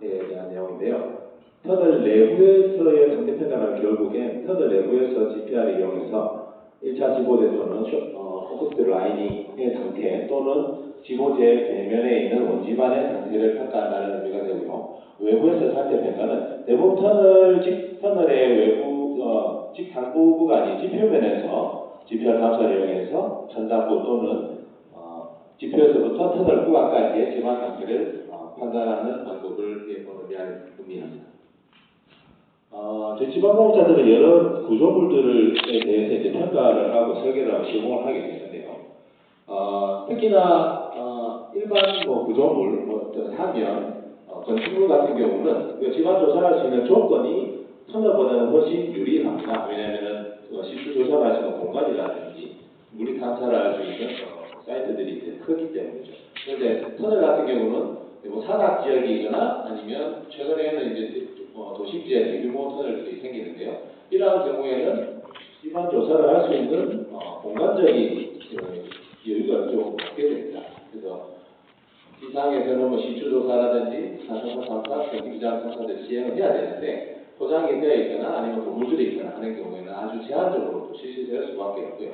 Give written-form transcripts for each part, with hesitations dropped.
대한 내용인데요. 터널 내부에서의 상태평가는 결국엔 터널 내부에서 GPR을 이용해서 1차 지보제 또는 포커스 라이닝의 상태 또는 지보제 배면에 있는 원지반의 상태를 평가한다는 의미가 되고요. 외부에서 상태 평가는 대부분 터널의 외부 직상부 구간이 지표면에서 GPR 탐사를 이용해서 천장부 또는 지표에서부터 터널 구간까지의 지반 상태를 판단하는 방법을 의미합니다. 저희 지방공업자들은 여러 구조물들에 대해서 이제 평가를 하고 설계를 하고 시공을 하게 되는데요. 특히나 일반 구조물, 사면, 건축물 같은 경우는 지방 조사할 수 있는 조건이 터널보다는 훨씬 유리합니다. 왜냐하면 시추 조사를 할 수 있는 공간이라든지 물리 탐사를 할 수 있는 사이트들이 이제 크기 때문이죠. 그런데 터널 같은 경우는 산악 지역이거나 아니면 최근에는 이제 도심지에 대규모 터널들이 생기는데요. 이러한 경우에는 지방 조사를 할 수 있는 공간적인 여유가 좀 없게 됩니다. 그래서 지상에서는 시추 조사라든지 산성사 탐사, 경기장 탐사들 시행을 해야 되는데 포장이 되어 있거나 아니면 건물들이 있거나 하는 경우에는 아주 제한적으로 또 실시될 수밖에 없고요.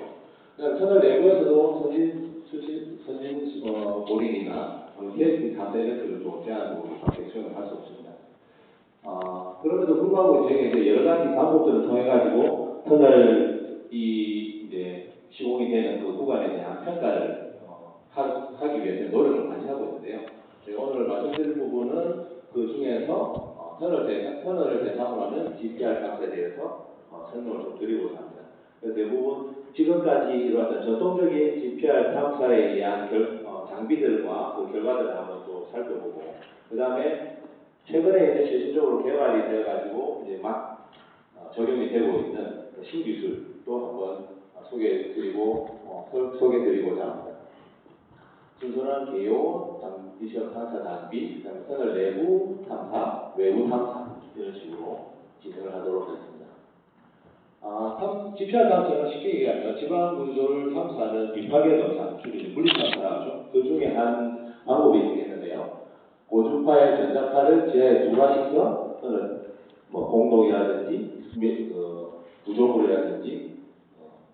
그러니까 터널 내부에서도 선진 보링이나 KSP 탐사 이런 또 제한적으로 수행을 할 수 없습니다. 그럼에도 불구하고 이제 여러 가지 방법들을 통해 가지고 터널이 이제 시공이 되는 그 구간에 대한 평가를 하기 위해서 노력을 많이 하고 있는데요. 제가 오늘 말씀드릴 부분은 그 중에서 터널을 대상으로 하는 GPR 값에 대해서 설명을 좀 드리고자 합니다. 대부분 지금까지 이루어졌던 전통적인 GPR 탐사에 의한 장비들과 그 결과들을 한번 또 살펴보고, 그 다음에 최근에 이제 실질적으로 개발이 되어가지고 이제 막 적용이 되고 있는 신기술도 한번 소개드리고자 합니다. 순서는 개요, 미션 탐사 장비, 그다음에 터널 내부 탐사, 외부 탐사 이런 식으로 진행을 하도록 하겠습니다. GPR 탐사는 쉽게 얘기하면 지방 구조를 탐사하는 비파괴 검사, 물리 탐사라죠. 그 중에 한 방법이 있겠는데요. 고주파의 전자파를 지하에 투과시켜 또는 공동이라든지 구조물이라든지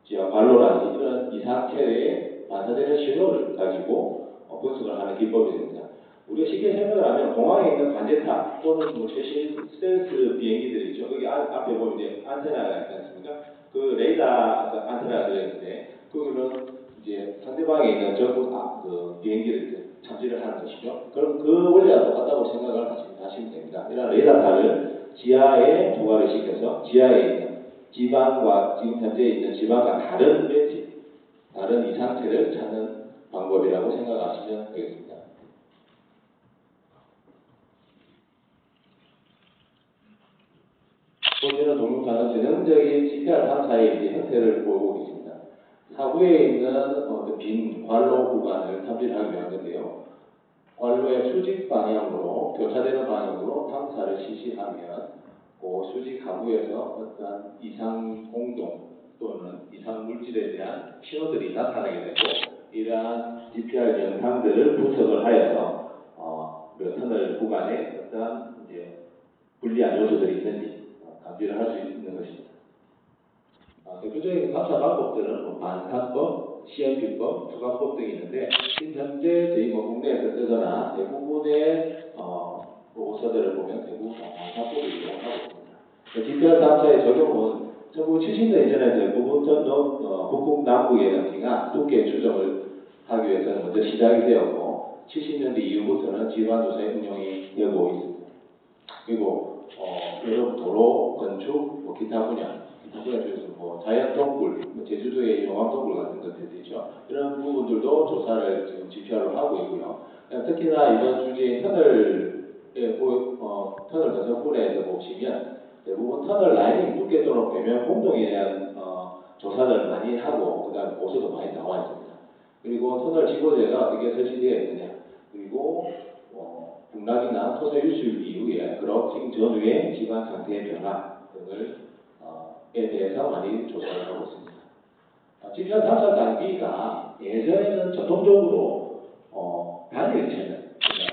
지하 관로라든지 이런 이상체에 반사되는 신호를 가지고 분석을 하는 기법이 됩니다. 우리가 쉽게 생각을 하면 공항에 있는 관제탑 또는 최신 스텔스 비행기들이 있죠. 거기 앞에 보면 이제 안테나가 있지 않습니까? 그 레이더 안테나가 들어있는데 그거는 이제 상대방에 있는 그 비행기를 탐지를 하는 것이죠. 그럼 그 원리와 똑같다고 생각을 하시면 됩니다. 이런 레이더탑을 지하에 부과를 시켜서 지하에 있는 지방과 지금 현재 있는 지방과 다른 이상체를 찾는 방법이라고 생각하시면 되겠습니다. 본체는 동영상은 전형적인 GPR 탐사의 이제 형태를 보이고 있습니다. 사구에 있는 빈 관로 구간을 탐지하기 위한 건데요. 관로의 수직 방향으로 교차되는 방향으로 탐사를 실시하면 그 수직 하부에서 어떤 이상 공동 또는 이상 물질에 대한 신호들이 나타나게 되고 이러한 GPR 영상들을 분석을 하여서 그 터널 구간에 어떤 이제 불리한 요소들이 있는지 감지를 할 수 있는 것입니다. 대표적인 탐사 방법들은 반사법, CMP법, 투과법 등이 있는데 지금 현재 저희 국내에서 쓰거나 대부분의 오서들을 보면 대부분 반사법을 이용하고 있습니다. GPR 탐사의 적용은 1970년 이전에 대부분 북극 남북의 넓이가 두께 추정을 하기 위해서는 먼저 시작이 되었고 70년대 이후부터는 지반조사에 응용이 되고 있습니다. 그리고 여러 도로, 건축, 기타 분야 중에서 자연 동굴, 제주도의 용암 동굴 같은 것들이 있죠. 이런 부분들도 조사를 지금 GPR로 하고 있고요. 특히나 이번 주제인 터널 건설분야에서 보시면 대부분 터널 라이닝 두께 또는 배면 공동에 대한 조사를 많이 하고 그다음에 보수도 많이 나와 있습니다. 그리고 터널 지보제가 어떻게 설치되어 있느냐, 그리고 등락이나 토사 유출 이후에 그라우팅 전후의 지반 상태의 변화 등을 대해서 많이 조사를 하고 있습니다. GPR 탐사 장비가 예전에는 전통적으로 단일 채널,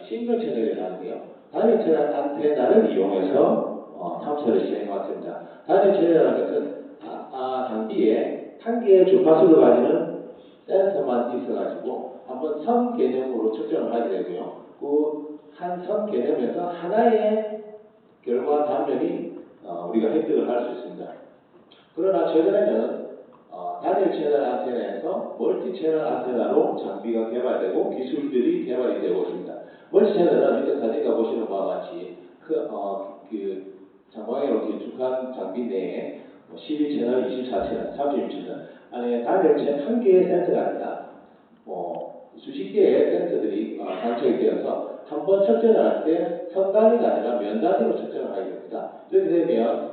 싱글 채널이라는데요. 단일 채널 안테나를 이용해서 탐사를 진행해왔습니다. 단일 채널이라는 것은 장비에 한 개의 주파수를 가지는 센서만 있어가지고 한번 선 개념으로 측정을 하게 되고요. 그 한 선 개념에서 하나의 결과 단면이 우리가 획득을 할 수 있습니다. 그러나 최근에는 단일 채널 안테나에서 멀티 채널 안테나로 장비가 개발되고 기술들이 개발이 되고 있습니다. 멀티 채널은 밑에 사진과 보시는 바와 같이 장방향으로 길쭉한 장비 내에 12채널, 24채널, 32채널 안에 단일 채널 한 개의 센서가 아니라 수십 개의 센서들이 장착이 되어서 한 번 측정을 할 때 선 단위가 아니라 면 단위로 측정을 하게 됩니다. 이렇게 되면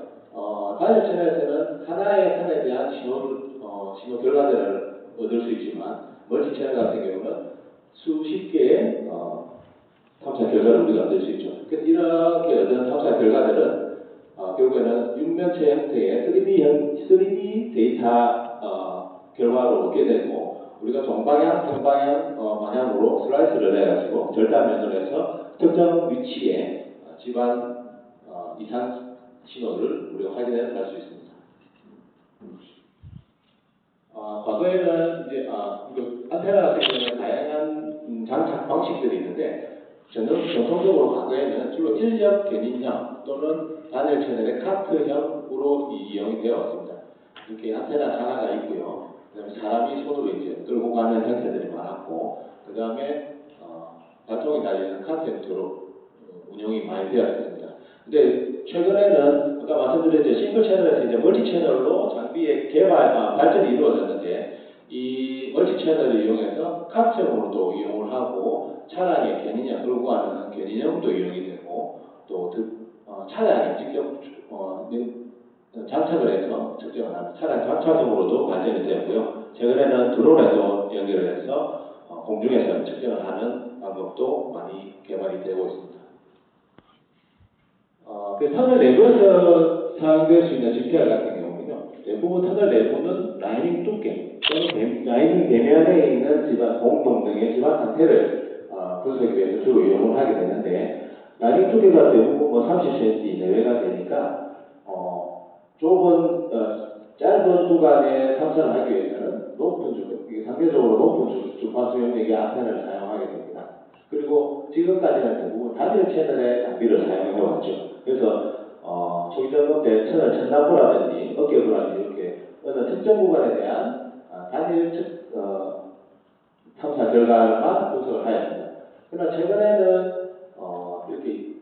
단일 채널에서는 하나의 선에 대한 신호 결과들을 얻을 수 있지만 멀티 채널 같은 경우는 수십 개의 탐사 결과를 우리가 얻을 수 있죠. 그래서 이렇게 얻은 탐사 결과들은 결국에는 육면체 형태의 3D 데이터 결과로 얻게 되고 우리가 정방향, 평방향 방향으로 슬라이스를 해가지고 절단면을 해서 특정 위치에 집안 이상 신호를 우리가 확인할 수 있습니다. 과거에는 이제 안테나 같은 경우는 다양한 장착 방식들이 있는데 전통적으로 과거에는 주로 인력 견인형 또는 단일 채널의 카트형으로 이용이 되어 왔습니다. 이렇게 안테나 하나가 있고요. 그다음에 사람이 손으로 이제 끌고 가는 형태들이 많았고, 그 다음에 발통이 달리는 카트 형태로 운영이 많이 되었습니다. 근데 최근에는 아까 말씀드렸죠, 싱글 채널에서 이제 멀티 채널로 장비의 발전이 이루어졌는데 이 멀티 채널을 이용해서 카트형으로도 이용을 하고 차량의 견인형 끌고 가는 견인형도 이용이 되고 또 차량에 직접 장착을 해서 측정을 합니다. 차량 장착형으로도 발전이 되었고요. 최근에는 드론에도 연결을 해서 공중에서 측정을 하는 방법도 많이 개발이 되고 있습니다. 그 터널 내부에서 사용될 수 있는 GPR 같은 경우는요, 대부분 터널 내부는 라이닝 두께 또는 라이닝 대면에 있는 집안 공동 등의 집안 상태를 분석하기 위해서 주로 이용을 하게 되는데, 라이닝 두께가 대부분 30cm 내외가 되니까 좁은 짧은 구간에 탐사를 하기 위해서는 상대적으로 높은 주파수 영역의 안테나를 사용하게 됩니다. 그리고 지금까지는 대부분 단일 채널의 장비를 사용해 왔죠. 그래서 초기작업 때 채널 천단부라든지 어깨부라든지 이렇게 어느 특정 구간에 대한 단일 탐사 결과만 분석을 하였습니다. 그러나 최근에는 이렇게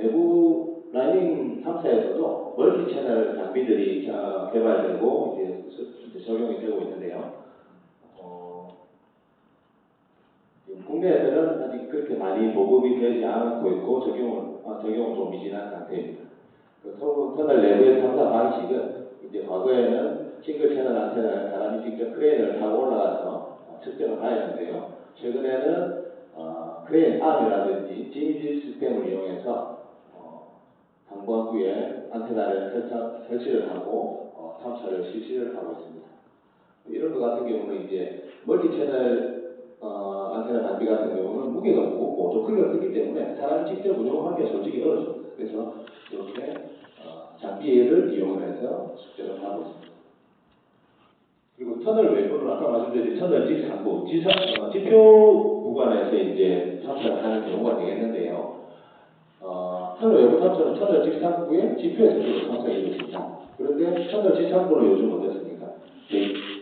내부 라이닝 탐사에서도 멀티 채널 장비들이 개발되고 이제 적용이 되고 있는데요. 국내에서는 아직 그렇게 많이 보급이 되지 않고 있고 적용은 좀 미진한 상태입니다. 터널 내부의 탐사 방식은 이제 과거에는 싱글 채널 안테나를 사람이 직접 크레인을 타고 올라가서 측정을 하였는데요. 최근에는 크레인 암이라든지 지미지 시스템을 이용해서 강보구에 안테나를 설치를 하고 탐사를 실시를 하고 있습니다. 이런 것 같은 경우는 이제 멀티 채널 안테나 장비 같은 경우는 무게가 무겁고 또 크기가 크기 때문에 사람이 직접 운영하기가 솔직히 어렵습니다. 그래서 이렇게 장비를 이용해서 측정을 하고 있습니다. 그리고 터널 외부는 아까 말씀드린 터널 직상부, 지표 구간에서 이제 탐사를 하는 경우가 되겠는데요. 터널 외부 탐사는 터널 직상부에 지표에서 주로 탐사가 이루어집니다. 그런데 터널 직상부는 요즘 어떻습니까?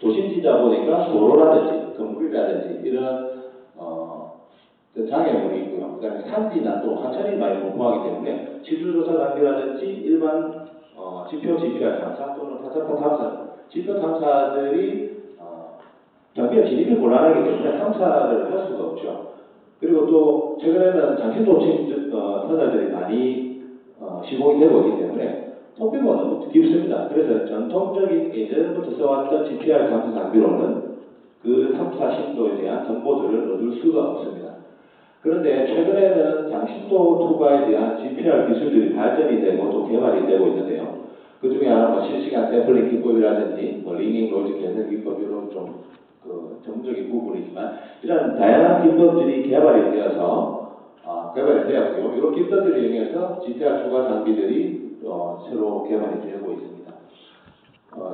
도심지다 보니까 도로라든지 건물이라든지 이런 장애물이 있고요. 그 다음에 산지나 또 하천이 많이 분포하기 때문에 지도조사 장비라든지 일반 지표 GPR 탐사 또는 타사포 탐사, 지표 탐사들이 장비가 진입이 곤란하기 때문에 탐사를 할 수가 없죠. 그리고 또 최근에는 장신도 터널들이 많이 시공이 되고 있기 때문에 통비가 너무 깊습니다. 그래서 전통적인 예전부터 써왔던 GPR 탐사 장비로는 그 탐사 심도에 대한 정보들을 얻을 수가 없습니다. 그런데 최근에는 장신도 투과에 대한 GPR 기술들이 발전이 되고 또 개발이 되고 있는데요. 그 중에 하나 실시간 샘플링 기법이라든지 링잉 노이즈 개선 기법 이런 좀 전문적인 부분이지만 이런 다양한 기법들이 개발이 되어서 개발이 되었고요. 이런 기법들을 이용해서 GTR 추가 장비들이 새로 개발이 되고 있습니다.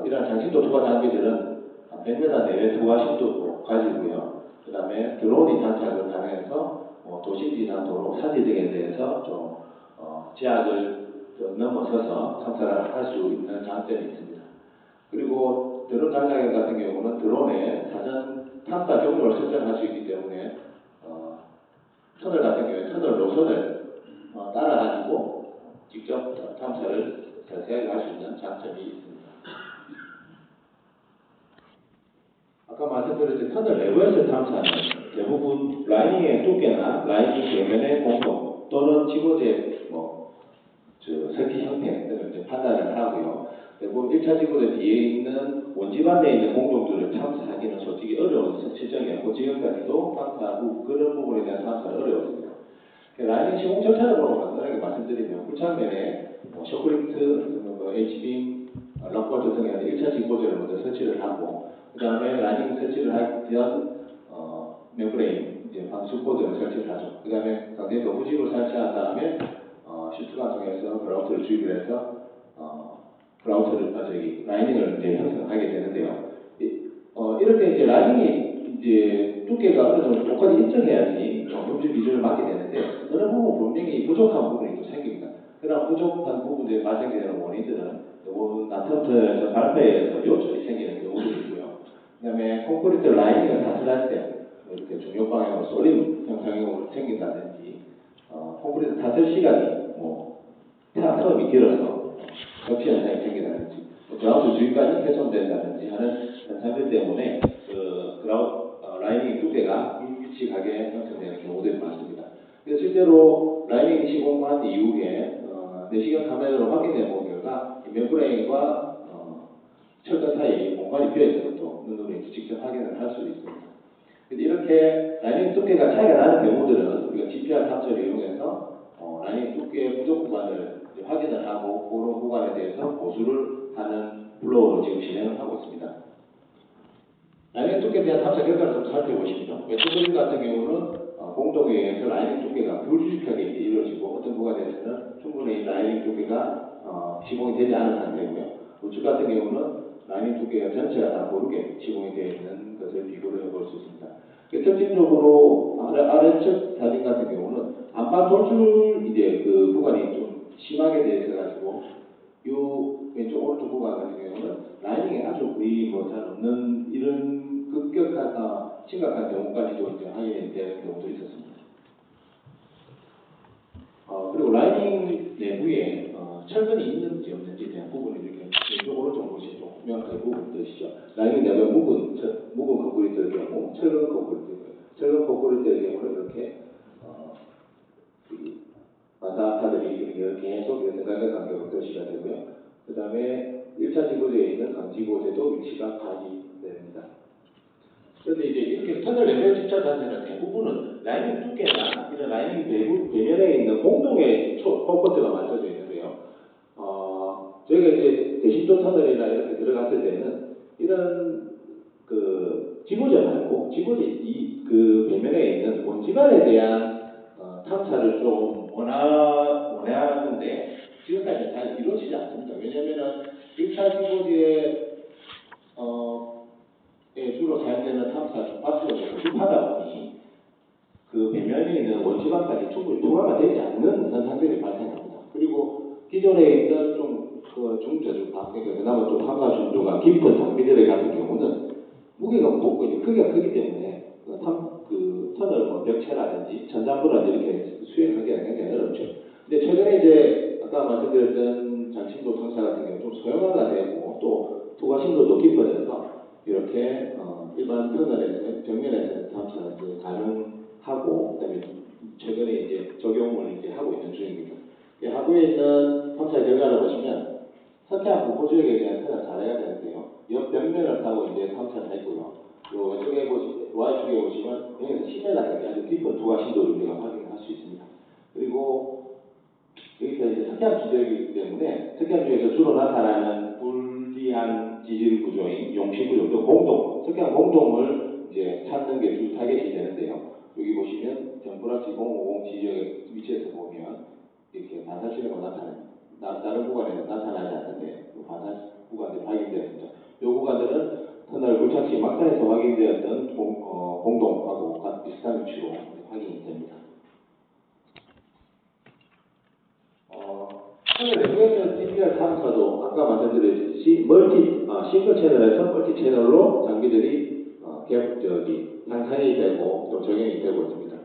이러한 장신도 투과 장비들은 100m 내외 투과 심도도 가지고요. 그 다음에 드론이 장착을 가능해서 도심지나 도로, 산지 등에 대해서 좀 제약을 좀 넘어서서 탐사를 할 수 있는 장점이 있습니다. 그리고 드론 장착 같은 경우는 드론에 사전 탐사 경로를 설정할 수 있기 때문에 터널 같은 경우에 터널 노선을 따라가지고 직접 탐사를 자세하게 할 수 있는 장점이 있습니다. 아까 말씀드렸듯이 터널 내부에서 탐사는 대부분 라이닝의 두께나 라이닝 벽면의 공동 또는 지고대 설계 형태 등을 이제 판단을 하고요. 대부분 1차 지고대 뒤에 있는 원지반대에 있는 공동들을 탐사하기는 솔직히 어려운 실정이었고 지금까지도 탐사하고 그런 부분에 대한 탐사는 어려웠습니다. 라이닝 시공 절차를 보고 간단하게 말씀드리면 굴착면에 쇼크리프트, H빔, 럭버드 등의 1차 지고대를 먼저 설치를 하고 그 다음에 라이닝 설치를 할 위한 멤브레인, 이제 방수코드를 설치를 하죠. 그 다음에 강제도 후직을 설치한 다음에 슈트가 통해서 그라우트를 주입을 해서 라이닝을 이제 형성하게 되는데요. 이럴 때 이제 라이닝이 이제 두께가 어느 정도 똑같이 일정해야지 금주 기준을 맞게 되는데 어느 부분 분명히 부족한 부분이 또 생깁니다. 그런 부족한 부분들이 발생되는 원인들은 나트럼에서 발표에서 요철이 생기는 경우도 있고요. 그 다음에 콘크리트 라이닝을 타설할 때 이렇게 중력 방향으로 쏠림 형상이 생긴다든지 콘크리트 타설 시간이 타설이 길어서 격시 현상이 생긴다든지 그라우트 주위까지 훼손된다든지 하는 현상들 때문에 라이닝 두께가 일치하게 형성되는 경우들이 많습니다. 그래서 실제로 라이닝 시공한 이후에 내시경 카메라로 확인해 본 결과 멤브레인과 철근 사이 공간이 비어있는 것도 눈으로 직접 확인을 할 수 있습니다. 이렇게 라이닝 두께가 차이가 나는 경우들은 우리가 GPR 탐사를 이용해서 라이닝 두께의 부족 구간을 확인을 하고 그런 구간에 대해서 보수를 하는 플로우로 지금 진행을 하고 있습니다. 라이닝 두께에 대한 탐사 결과를 좀 살펴보시죠. 왼쪽 같은 경우는 공동에 의해서 라이닝 두께가 불규칙하게 이루어지고 어떤 구간에서는 충분히 라이닝 두께가 시공이 되지 않은 상태고요. 우측 같은 경우는 라이닝 두께가 전체가 다 고르게 시공이 되어 있는 것을 비교를 해볼 수 있습니다. 특징적으로 아래측 사진 같은 경우는 안반 돌출 이제 그 구간이 좀 심하게 되어 있어가지고 요 왼쪽 오른쪽 구간 같은 경우는 라이닝이 아주 거의 잘 없는 이런 급격한 심각한 경우까지도 이제 확인이 되는 경우도 있었습니다. 그리고 라이닝 내부에 철근이 있는지 없는지에 대한 부분을 이렇게 왼쪽 오른쪽 보시면 좀 명확하게 부분 뜨시죠. 라이닝 내부에 묵은 콘크리트의 경우, 철근 콘크리트의 경우는 이렇게 바사카들이 계속 등간의 간격으로 표시가 되고요. 그 다음에 1차 지고대에 있는 강지고대도 위치가 파악이 됩니다. 그런데 이제 이렇게 터널 레벨 집착 단지는 대부분은 라이닝 두께나 이런 라이닝 배면에 있는 공동의 컴포트가 만들어져 있는데요. 저희가 이제 대신도 터널이나 이렇게 들어갔을 때는 이런 지고대 말고 그 배면에 있는 원지반에 대한 탐사를 좀 원하는데 지금까지 잘 이루어지지 않습니다. 왜냐하면 1차 지고대에 주로 사용되는 탐사 주파수가 부족하다 보니 그 배면에 있는 원지반까지 충분히 통화가 되지 않는 현상들이 발생합니다. 그리고 기존에 있는 중저주파, 그러니까 그나마 좀 탐사 중도가 깊은 장비들 같은 경우는 무게가 무겁고 이제 크기가 크기 때문에 터널 벽체라든지 천장부라든지 이렇게 수행하기가 굉장히 어렵죠. 근데 최근에 이제 아까 말씀드렸던 장신도 탐사 같은 경우 좀 소형화가 되고 또 투과 심도도 깊어져서 이렇게 일반 터널에서 벽면에서 탐사가 가능하고 그다음에 최근에 이제 적용을 이제 하고 있는 중입니다. 하부에 있는 탐사 결과를 보시면 석회암 공포 지역에 대한 터널 사례가 되는데요. 옆 벽면을 타고 이제 탐사를 했고요. 왼쪽에 Y축에 보시면 여기서 10m까지 아주 깊은 투과 심도를 우리가 확인할 수 있습니다. 그리고 여기서 이제 석회암 지역이기 때문에 석회암 지역에서 주로 나타나는 불리한 지질 구조인 용시 구조, 또 석회암 공동을 이제 찾는 게 주 타겟이 되는데요. 여기 보시면 경부락 2050 지역의 위치에서 보면 이렇게 반사 신호가 다른 구간에는 나타나지 않는데 반사 구간들이 확인되었습니다. 이 구간들은 터널 굴착시 막단에서 확인되었던 공동하고 비슷한 위치로 확인이 됩니다. 터널 내부에서 DVR 탐사도 아까 말씀드렸듯이 싱글 채널에서 멀티 채널로 장비들이 향상이 되고 또 적용이 되고 있습니다.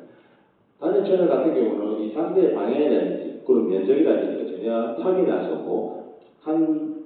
단일 채널 같은 경우는 이 상대의 방향이라든지 그런 면적이라든지 전혀 확인이 할 수 없고 한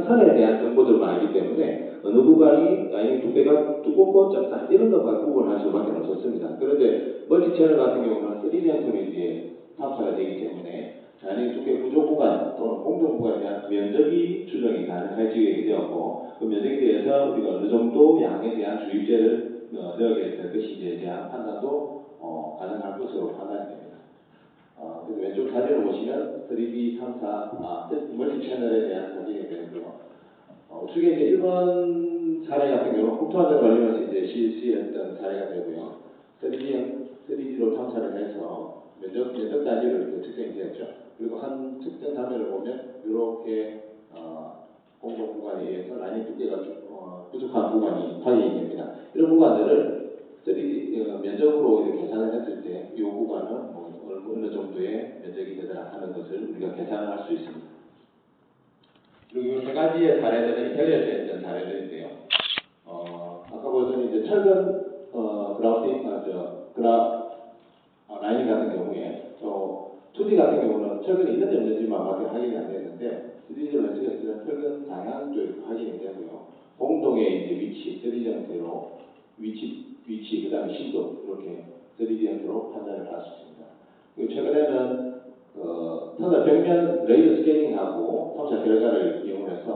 선에 대한 정보들만 알기 때문에 어느 구간이 라인의 두께가 두껍고 짧다 이런 것만 구분할 수밖에 없었습니다. 그런데 멀티 채널 같은 경우는 3D 형태로 이제 탑사가 되기 때문에 라인의 두께 부족 구간 또는 공동 구간에 대한 면적이 추정이 가능해지게 되었고 그 면적에 대해서 우리가 어느 정도 양에 대한 주입제를 넣어야 될 것인지에 대한 판단도 가능할 것으로 판단이 됩니다. 그래서 왼쪽 사진을 보시면 3D 탐사 멀티 채널에 대한 사진이 되고요. 우측에 이제 1번 사례 같은 경우는 홈트와드 관련해서 이제 실시했던 사례가 되고요. 3D로 탐사를 해서 면적 단위를 측정이 되었죠. 그리고 한 특정 단면을 보면 이렇게 공동 구간에 의해서 라인 두께가 부족한 구간이 확인이 됩니다. 이런 구간들을 3D 면적으로 이렇게 계산을 했을 때 이 구간은 어느 정도의 면적이 되더라 하는 것을 우리가 계산을 할 수 있습니다. 그리고 세 가지의 사례들은 이탈리아에서 했던 사례들인데요. 아까 보던 이제 철근 라인 같은 경우에 2D 같은 경우는 철근이 있는지 없는지만 확인이 안 되는데 3D로 했을 때는 철근 방향도 확인이 되고요. 공동의 이제 위치, 3D 형태로 위치 그다음에 신도 이렇게 3D 형태로 판단을 할 수 있습니다. 그리고 최근에는 터널 벽면 레이더 스캐닝하고 탐사 결과를 이용해서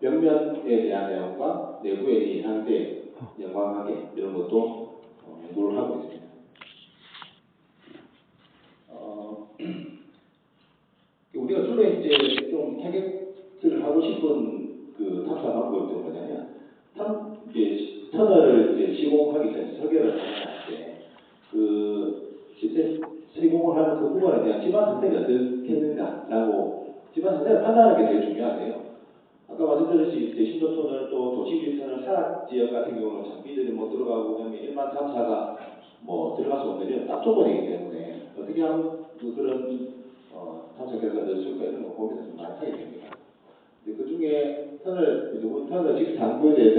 벽면에 대한 내용과 내부의 상태, 연관관계 이런 것도 연구를 하고 있습니다. 우리가 주로 이제 좀 타겟을 하고 싶은 그 탐사 방법이 뭐냐면 터널을 이제 시공하기 전에 설계를 하는 때 실제 시공을 하는 그 부분에 대한 기반 상태가 어떻겠는가라고 기반 상태를 판단하는 게 제일 중요하대요. 아까 말씀드렸듯이 대신도 터널 또 도시 터널 산악 지역 같은 경우는 장비들이 못 들어가고 그다음에 일반 탐사가 들어갈 수 없는 이런 앞조건이기 때문에 어떻게 하면 그런 탐사 결과를 넣을 수 있을까 이런 거 고민을 좀 많이 하게 됩니다. 그 중에 터널 직상부에 대해서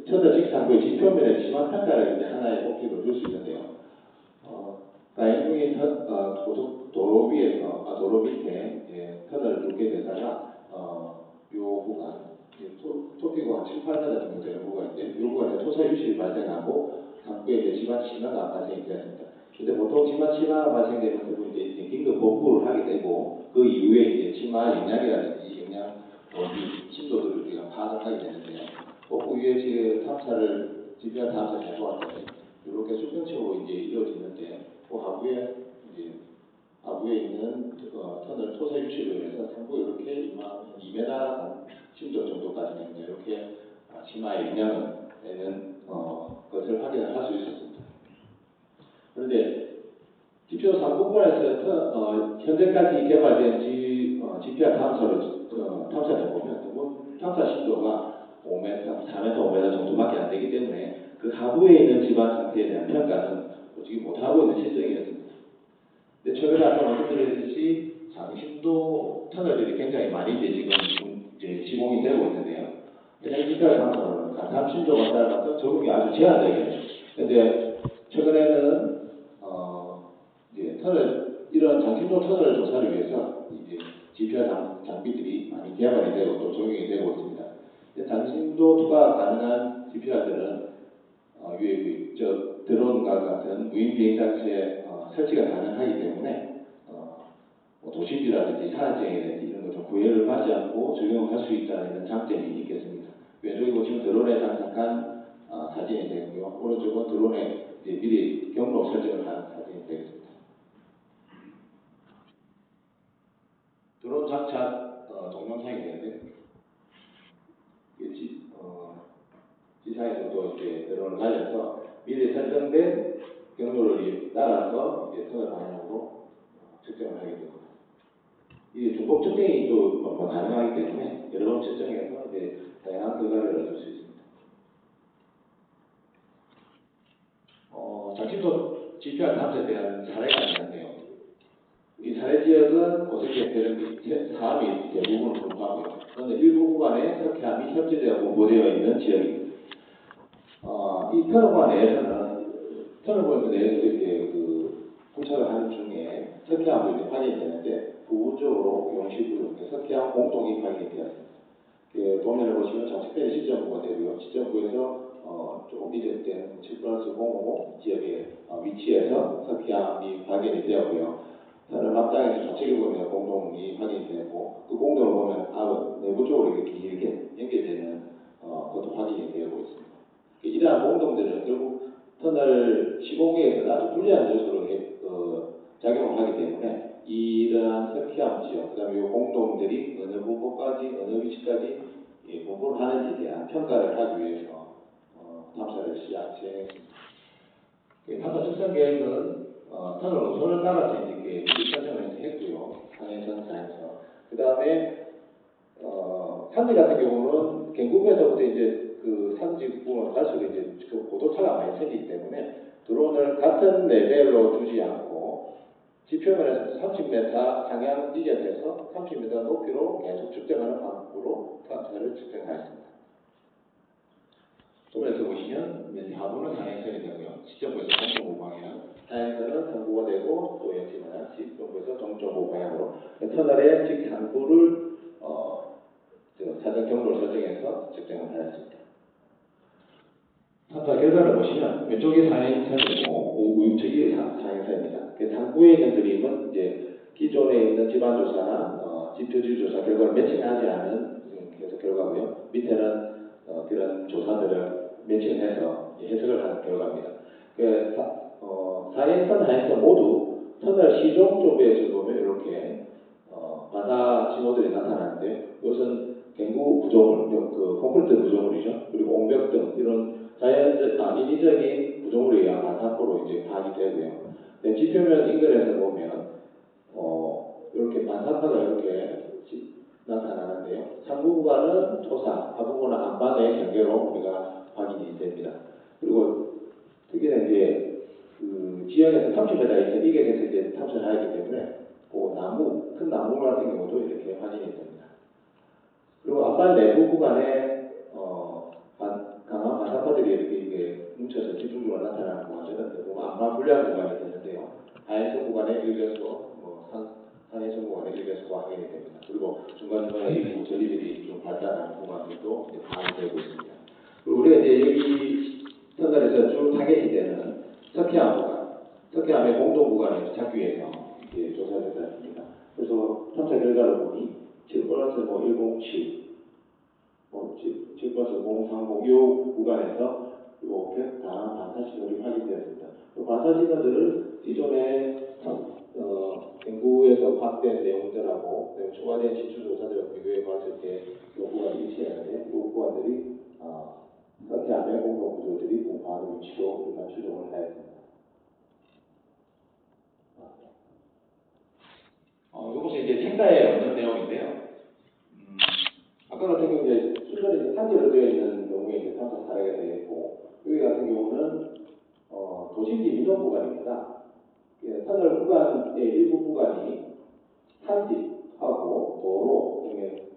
터널 직상부의 지표면에 심한 평가를 이제 하나의 목표로 줄 수 있는데요. 라인중이 도로 위에서 도로 밑에 터널을 뚫게 되다가 요 구간 토피가 한 7, 8m 정도 되는 구간인데 이 구간에 토사 유실이 발생하고 상부에 이제 지반 침하가 발생이 되었습니다. 근데 보통 지반 침하가 발생되면 그분 이제 긴급 복구를 하게 되고 그 이후에 이제 침하 영향이라든지 심도들을 우리가 파악을 하게 되는데요. 복구 위에 지금 GPR 탐사를 해보았더니 이렇게 수평적으로 이제 이루어지는데 그 하부에 있는 터널 토사 유치로 해서 상부 이렇게 2m 심도 정도까지는 이렇게 심화의 영향을 내는 것을 확인을 할 수 있었습니다. 그런데 지표 3부분에서 현재까지 개발된 GPR 탐사를 탐사해보면 탐사 심도가 5m, 4m, 5m 정도밖에 안 되기 때문에 그 하부에 있는 지반 상태에 대한 평가는 솔직히 못하고 있는 실정이었습니다. 근데 최근에 아까 말씀드렸듯이 장신도 터널들이 굉장히 많이 이제 시공이 되고 있는데요. GPR 탐사는 가상 심도가 따라서 적응이 아주 제한적이에요. 근데 최근에는 이제 이런 장신도 터널 조사를 위해서 이제 GPR 장비들이 많이 개발이 되고 또 적용이 되고 있습니다. 장신도 투과 가능한 GPR들은 드론과 같은 무인 비행 장치에 설치가 가능하기 때문에 도심지라든지 산악지형이라든지 이런 것좀 구애를 받지 않고 적용을 할 수 있다는 장점이 있겠습니다. 왼쪽에 보시면 드론에 장착한 사진이 되고요. 오른쪽은 드론에 미리 경로 설정을 한 사진이 되겠습니다. 드론 장착 동영상이 되는데 지상에서도 이제 드론을 날려서 미리 설정된 경로를 따라서 이제 터널 방향으로 측정을 하게 됩니다. 이게 중복 측정이 또 가능하기 때문에 여러 번 측정해서 이제 다양한 결과를 얻을 수 있습니다. 작심도 GPR 탐사에 대한 사례가 있는데요. 이 사례 지역은 고색의 대륙 사암이 대부분을 분포하고요. 그런데 일부 구간에 석회암이 협재되어 분포되어 있는 지역입니다. 이 터널구간 내에서는 터널구간 내에서 이렇게 통찰을 하는 중에 석회암도 이제 확인이 되는데 부분적으로 용식으로 이렇게 석회암 공동이 확인이 되었습니다. 도면을 보시면 좌측편에 시점구가 되고요. 시점구에서 조금 이전된 7+050 지역의 위치에서 석회암이 확인이 되었고요. 터널 앞장에서 좌측에 보면 공동이 확인이 되었고 그 공동을 보면 앞은 내부 쪽으로 이렇게 길게 연결되는 것도 확인이 되고 있습니다. 이러한 공동들은 결국 터널 시공에서 아주 불리한 요소로 작용을 하기 때문에 이러한 석회암 지역, 그 다음에 이 공동들이 어느 분포까지, 어느 위치까지 분포를 하는지에 대한 평가를 하기 위해서 탐사를 진행했습니다. 탐사 측정 계획은 터널 노선을 따라서 이렇게 설정을 했고요. 상해선, 사해선. 그 다음에 산지 같은 경우는 경국에서부터 이제 그 산지 부분을 갈수록 이제 그 고도 차가 많이 생기기 때문에 드론을 같은 레벨로 두지 않고 지표면에서 30m 상향 이전해서 30m 높이로 계속 측정하는 방법으로 탐사를 측정하였습니다. 도면에서 보시면 하부는 상행선이 되고요. 시점부에서 동쪽부 방향, 하행선은 상부가 되고 또 역시나 시점부에서 동쪽부 방향으로 터널의 직상부를 사전 경로를 설정해서 측정을 하였습니다. 탐사 결과를 보시면 왼쪽이 상행선이고 우측이 상행선입니다. 상부에 건드림은 이제 기존에 있는 지반조사나 지표질 조사 결과를 매칭하지 않은 계속 결과고요. 밑에는 그런 조사들을 매칭해서 해석을 하는 결과입니다. 상행선, 하행선 모두 터널 시종 쪽에서 보면 이렇게 바다 신호들이 나타나는데 이것은 갱구 구조물, 콘크리트 구조물이죠. 그리고 옹벽 등 이런 인위적인 구조물에 의한 반사포로 이제 파악이 되고요. 지표면 인근에서 보면 이렇게 반사파가 이렇게 나타나는데요. 상부 구간은 토사, 하부 구간은 안반의 경계로 우리가 확인이 됩니다. 그리고 특히나 이제 그 지역에서 30m 이상 이격에서 이제 탐사를 하기 때문에 그 큰 나무 같은 경우도 이렇게 확인이 됩니다. 그리고 안반 내부 구간에 강한 반사파들이 이렇게 뭉쳐서 집중적으로 나타나는 구간들은 안반 불량 구간이 되는데요. 하행선 구간의 일교수, 상해선 구간의 일교수가 확인이 됩니다. 그리고 중간중간에 일부 전리들이 좀 발달하는 구간들도 파악이 되고 있습니다. 그리고 우리가 이제 여기 터널에서 쭉 타겟이 되는 석회암 구간, 석회암의 공동 구간을 찾기 위해서 이렇게 조사를 했습니다. 그래서 탐사 결과를 보니 7+107, 7+030 이 구간에서 이렇게 다양한 반사 신호를 확인되었습니다. 그 반사 신호들을 기존의 연구에서 확대된 내용들하고 추가된 지출 조사들을 비교해 봤을 때 이 구간이 일치하는데 이 구간들이 석회암의 공동 구조들이 분포하는 위치로 우리가 추정을 하였습니다. 이것이 이제 책자에 없는 내용인데요. 아까 같은 경우 이제 순전히 산지로 되어 있는 경우에 이제 탐사 사례가 되겠고, 여기 같은 경우는 도심지 민원 구간입니다. 터널 구간의 일부 구간이 산지하고 도로,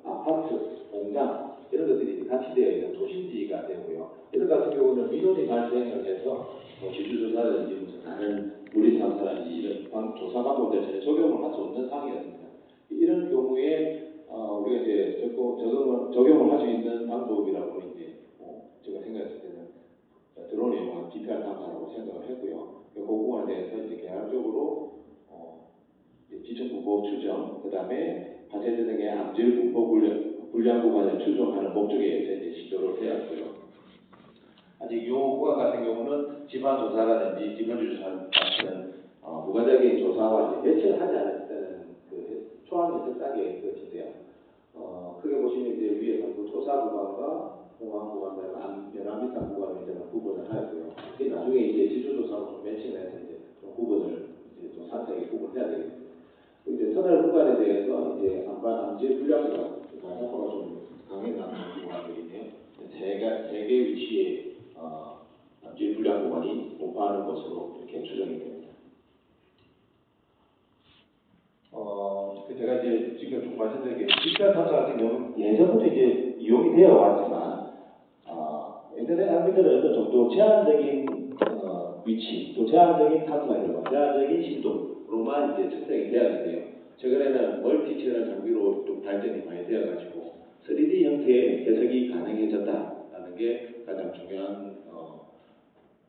아파트, 공장 이런 것들이 같이 되어 있는 도심지가 되고요. 이런 같은 경우는 민원이 발생을 해서 지주조사라든지 무슨 다른 물리 탐사라든지 이런 조사 방법들 전혀 적용을 할 수 없는 상황이었습니다. 이런 경우에 우리가 이제 적용을 할 수 있는 방법이라고 이제 제가 생각했을 때는 드론을 이용한 GPR 탐사라고 생각을 했고요. 그 부분에 대해서 이제 개괄적으로 지층 분포 추정, 그 다음에 파세드 등의 암질 분포 불량 구간을 추정하는 목적에 의해서 이제 시도를 해왔고요. 아직 이 구간 같은 경우는 지반 조사라든지 지변주 조사 같은 부가적인 조사와 이제 매치를 하지 않았다는 초안 해석 단계의 것인데요. 크게 보시면 이제 위에 그 조사 구간과 공항 구간과 연안비상 구간을 이제 구분을 하였고요. 이게 나중에 이제 지주조사하고 좀 매칭해서 이제 좀 구분을 이제 좀 상세하게 구분해야 되겠습니다. 이제 터널 구간에 대해서 이제 암지 분량과 가사가 좀 강해가는 구간들이네요. 세 개 위치에 암지 분량 구간이 오파하는 것으로 이렇게 추정이 됩니다. 제가 이제 지금 좀 말씀드린 게 지표 탐사 같은 경우는 예전부터 이제 이용이 되어 왔지만 예전에 장비들은 어떤 정도 제한적인 위치, 또 제한적인 탐사 결과, 제한적인 심도로만 이제 측정이 되었는데요. 최근에는 멀티 채널 장비로 또 발전이 많이 되어가지고 3D 형태의 해석이 가능해졌다라는 게 가장 중요한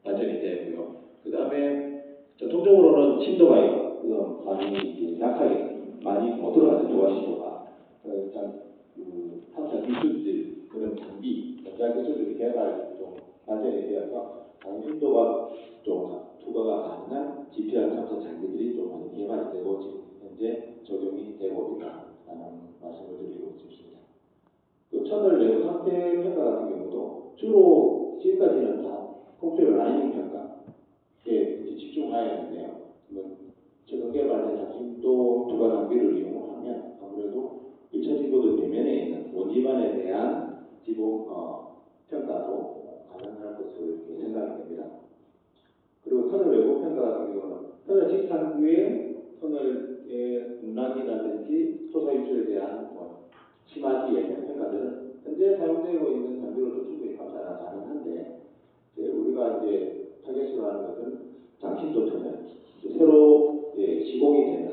발전이 되었고요. 그 다음에 전통적으로는 심도가 많이 약하게 많이 못 들어가죠. 도화 심도가. 탐사 기술들 그런 장비, 전자 기술들이 개발 좀 발전이 되어서 강심도가 좀 투과가 가능한 GPS 탐사 장비들이 좀 많이 개발이 되고 지금 현재 적용이 되고 있다라는 말씀을 드리고 싶습니다. 그 터널 내부 상태 평가 같은 경우도 주로 지금까지는 다 컴퓨터 라이닝 평가에 집중하였는데요. 최근 개발된 장심도 투과 장비를 이용하면 아무래도 1차 지구도 배면에 있는 원지반에 대한 지붕 평가도 가능할 것으로 이렇게 생각이 됩니다. 그리고 터널 외부 평가 같은 경우는 터널 직판 후에 터널의 운락이라든지 토사 유출에 대한 심화기에 대한 평가들은 현재 사용되고 있는 장비로도 충분히 탐사가 가능한데 우리가 이제 타겟으로 하는 것은 장심도 터널, 새로 시공이 되는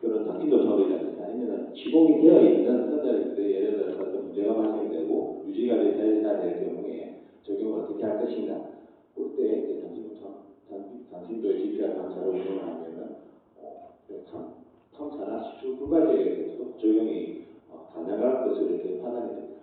그런 장심도 터널이라든지 아니면 시공이 되어 있는 터널에 예를 들어서 어떤 문제가 발생되고 유지가 돼야 될 경우에 적용을 어떻게 할 것인가. 그때 장심도의 GPS 탐사를 운영하면은 탐사나 시추 불가제에 대해서도 적용이 가능할 것으로 이렇게 판단이 됩니다.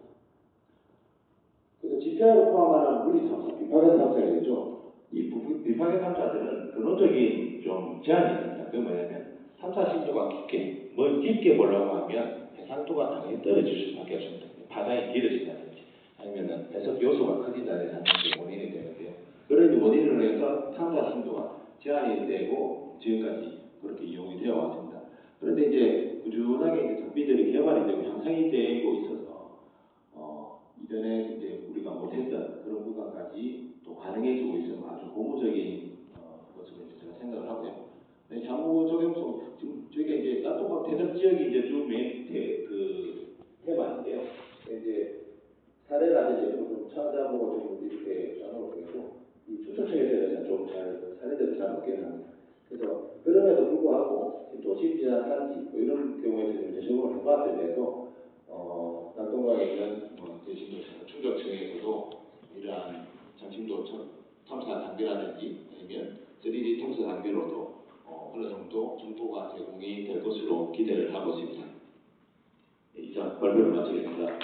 그래서 GPR을 포함하는 물리 탐사, 비파견 탐사겠죠. 이 비파견 탐사들은 근원적인 좀 제한이 있습니다. 그 뭐냐면 탐사 심도가 깊게 보려고 하면 해상도가 당연히 떨어질 수밖에 없습니다. 파장이 길어진다든지 아니면 해석 요소가 커진다든지 하는 게 원인이 되는데요. 그런 원인으로 해서 탐사 심도가 제한이 되고 지금까지 그렇게 이용이 되어 왔습니다. 그런데 이제 꾸준하게 이제 장비들이 개발이 되고 향상이 되고 있어서 이전에 이제 우리가 못했던 그런 구간까지 또 가능해지고 있으면 아주 고무적인 것으로 제가 생각을 하고요. 향후 적용성 지금 저희가 이제 나토박 대전 지역이 이제 쭉 메인 테마인데요. 이제 사례라는 이제 좀 찾아보고 좀 이렇게 써놓고 이 추천청에 대해서 좀 잘 사례들을 잘 얻게 합니다. 그래서 그럼에도 불구하고 도시지나 산지 이런 경우에도 이제 적용을 해봤을 때도 낙동강에 있는 대신도 충격청에서도 이러한 장심도 탐사 장비라든지 아니면 3D 탐사 장비로도 어느 정도 정보가 제공이 될 것으로 기대를 하고 있습니다. 이상 발표를 마치겠습니다.